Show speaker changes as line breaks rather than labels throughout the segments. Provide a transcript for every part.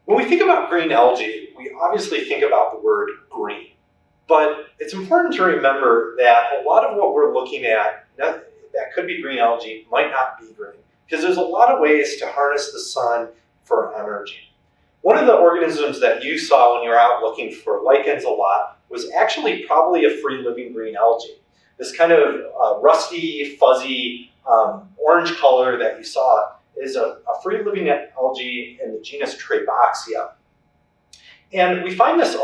When we think about green algae, we obviously think about the word green. But it's important to remember that a lot of what we're looking at that could be green algae might not be green, because there's a lot of ways to harness the sun for energy. One of the organisms that you saw when you were out looking for lichens a lot was actually probably a free-living green algae. This kind of rusty, fuzzy orange color that you saw is a free-living algae in the genus Streptophyta. And we find this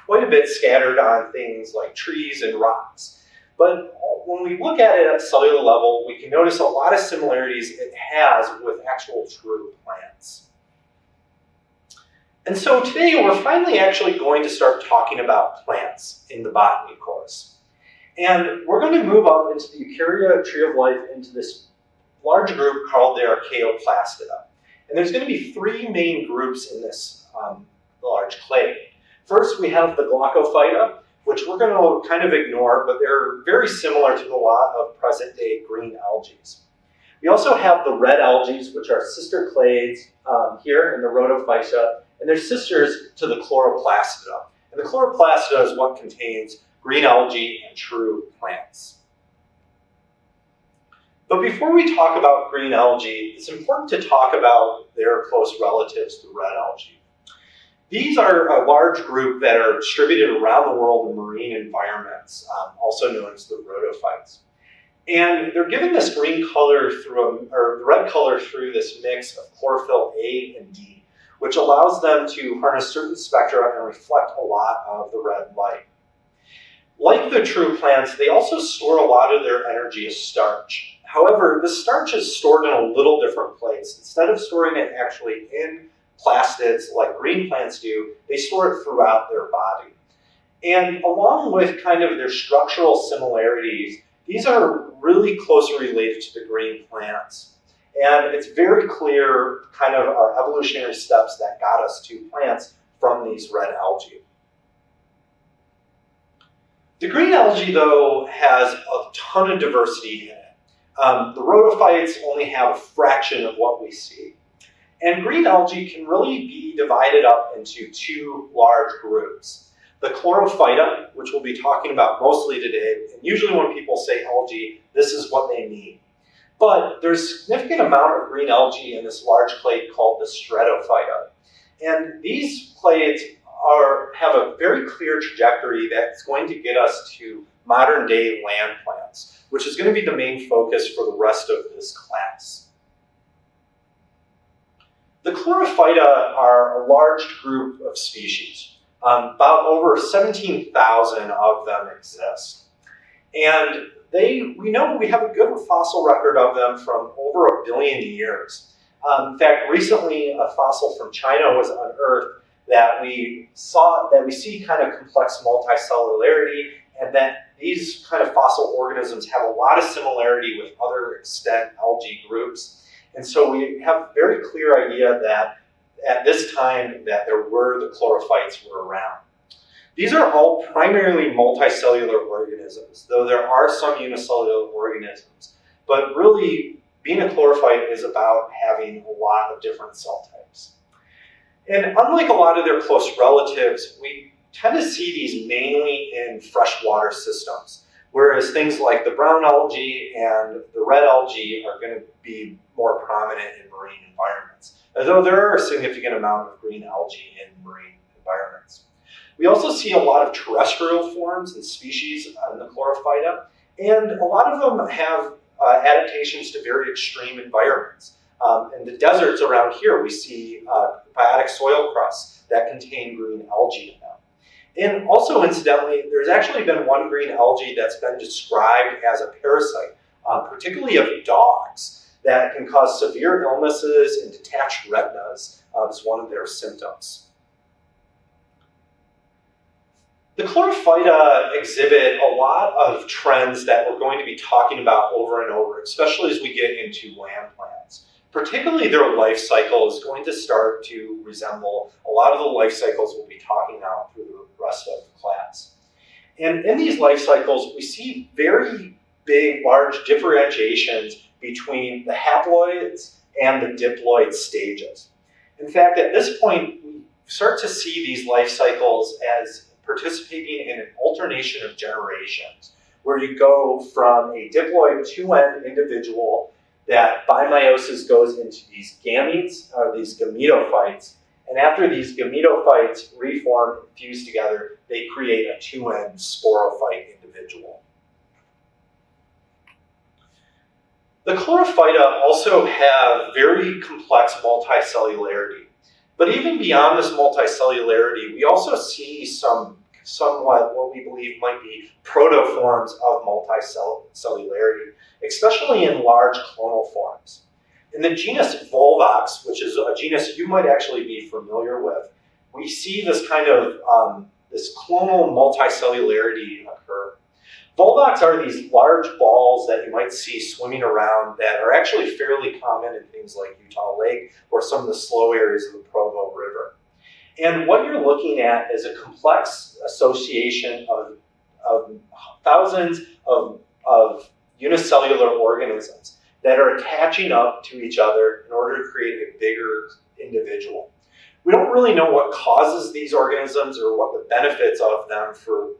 quite a bit scattered on things like trees and rocks. But when we look at it at cellular level, we can notice a lot of similarities it has with actual true plants. And so today we're finally actually going to start talking about plants in the botany course. And we're going to move up into the Eukarya tree of life into this large group called the Archaeoplastida. And there's going to be three main groups in this large clade. First, we have the Glaucophyta, which we're going to kind of ignore, but they're very similar to a lot of present-day green algae. We also have the red algae, which are sister clades here in the Rhodophyta, and they're sisters to the Chlorophyta. And the Chlorophyta is what contains green algae and true plants. But before we talk about green algae, it's important to talk about their close relatives, the red algae. These are a large group that are distributed around the world in marine environments, also known as the rhodophytes. And they're given this green color or red color through this mix of chlorophyll A and D, which allows them to harness certain spectra and reflect a lot of the red light. Like the true plants, they also store a lot of their energy as starch. However, the starch is stored in a little different place. Instead of storing it actually in plastids like green plants do, they store it throughout their body. And along with kind of their structural similarities, these are really closely related to the green plants. And it's very clear kind of our evolutionary steps that got us to plants from these red algae. The green algae, though, has a ton of diversity in it. The rhodophytes only have a fraction of what we see. And green algae can really be divided up into two large groups. The Chlorophyta, which we'll be talking about mostly today, and usually when people say algae, this is what they mean. But there's a significant amount of green algae in this large clade called the Streptophyta. And these clades have a very clear trajectory that's going to get us to modern day land plants, which is going to be the main focus for the rest of this class. The Chlorophyta are a large group of species. About over 17,000 of them exist. And we know we have a good fossil record of them from over 1 billion years. In fact, recently a fossil from China was unearthed that we see kind of complex multicellularity, and that these kind of fossil organisms have a lot of similarity with other extant algae groups. And so we have a very clear idea that at this time that the chlorophytes were around. These are all primarily multicellular organisms, though there are some unicellular organisms. But really, being a chlorophyte is about having a lot of different cell types. And unlike a lot of their close relatives, we tend to see these mainly in freshwater systems, whereas things like the brown algae and the red algae are going to be more prominent in marine environments, although there are a significant amount of green algae in marine environments. We also see a lot of terrestrial forms and species in the Chlorophyta, and a lot of them have adaptations to very extreme environments. In the deserts around here, we see biotic soil crusts that contain green algae in them. And also, incidentally, there's actually been one green algae that's been described as a parasite, particularly of dogs, that can cause severe illnesses and detached retinas as one of their symptoms. The Chlorophyta exhibit a lot of trends that we're going to be talking about over and over, especially as we get into land plants. Particularly their life cycle is going to start to resemble a lot of the life cycles we'll be talking about through the rest of the class. And in these life cycles, we see very big, large differentiations between the haploids and the diploid stages. In fact, at this point, we start to see these life cycles as participating in an alternation of generations, where you go from a diploid two-end individual that by meiosis goes into these gametes, or these gametophytes, and after these gametophytes reform and fuse together, they create a two-end sporophyte individual. The Chlorophyta also have very complex multicellularity. But even beyond this multicellularity, we also see somewhat what we believe might be protoforms of multicellularity, especially in large clonal forms. In the genus Volvox, which is a genus you might actually be familiar with, we see this kind of this clonal multicellularity occur. Volvox are these large balls that you might see swimming around that are actually fairly common in things like Utah Lake or some of the slow areas of the Provo River. And what you're looking at is a complex association of thousands of unicellular organisms that are attaching up to each other in order to create a bigger individual. We don't really know what causes these organisms or what the benefits of them for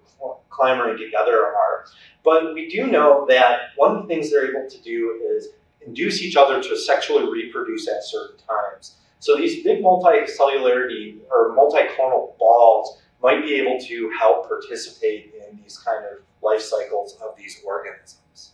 clambering together are, but we do know that one of the things they're able to do is induce each other to sexually reproduce at certain times. So these big multicellularity or multiclonal balls might be able to help participate in these kind of life cycles of these organisms.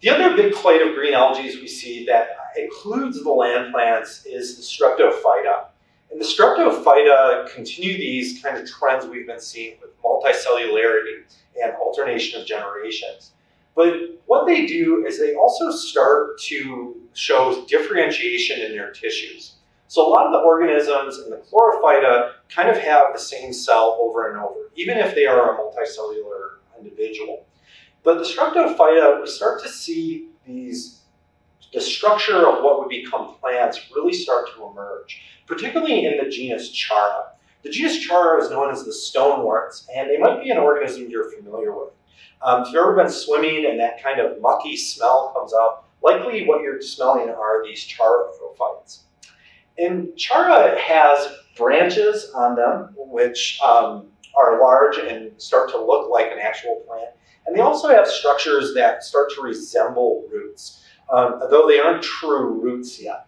The other big clade of green algae we see that includes the land plants is the Streptophyta. And the Streptophyta continue these kind of trends we've been seeing with multicellularity and alternation of generations. But what they do is they also start to show differentiation in their tissues. So a lot of the organisms in the Chlorophyta kind of have the same cell over and over, even if they are a multicellular individual. But the Streptophyta, we start to see the structure of what would become plants really start to emerge, particularly in the genus Chara. The genus Chara is known as the stone warts, and they might be an organism you're familiar with. If you've ever been swimming and that kind of mucky smell comes up, likely what you're smelling are these charophytes. And Chara has branches on them, which are large and start to look like an actual plant. And they also have structures that start to resemble roots, though they aren't true roots yet.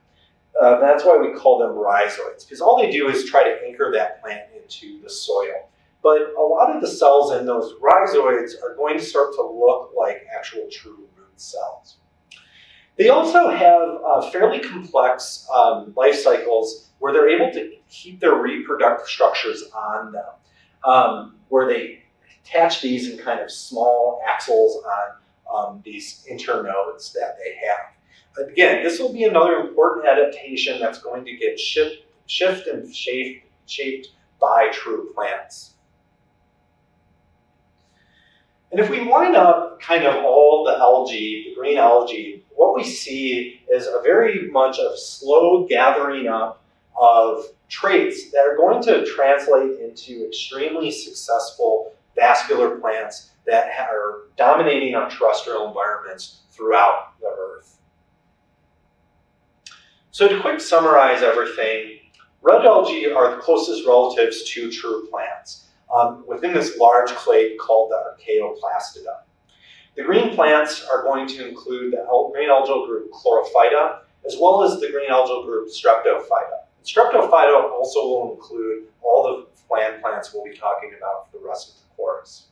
That's why we call them rhizoids, because all they do is try to anchor that plant into the soil. But a lot of the cells in those rhizoids are going to start to look like actual true root cells. They also have fairly complex life cycles where they're able to keep their reproductive structures on them, where they attach these in kind of small axils on these internodes that they have. Again, this will be another important adaptation that's going to get shifted and shaped by true plants. And if we line up kind of all the algae, the green algae, what we see is a very much of slow gathering up of traits that are going to translate into extremely successful vascular plants that are dominating our terrestrial environments throughout the Earth. So to quick summarize everything, red algae are the closest relatives to true plants within this large clade called the Archaeoplastida. The green plants are going to include the green algal group Chlorophyta, as well as the green algal group Streptophyta. Streptophyta also will include all the land plants we'll be talking about for the rest of the course.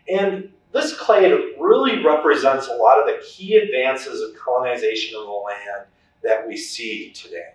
And this clade really represents a lot of the key advances of colonization of the land that we see today.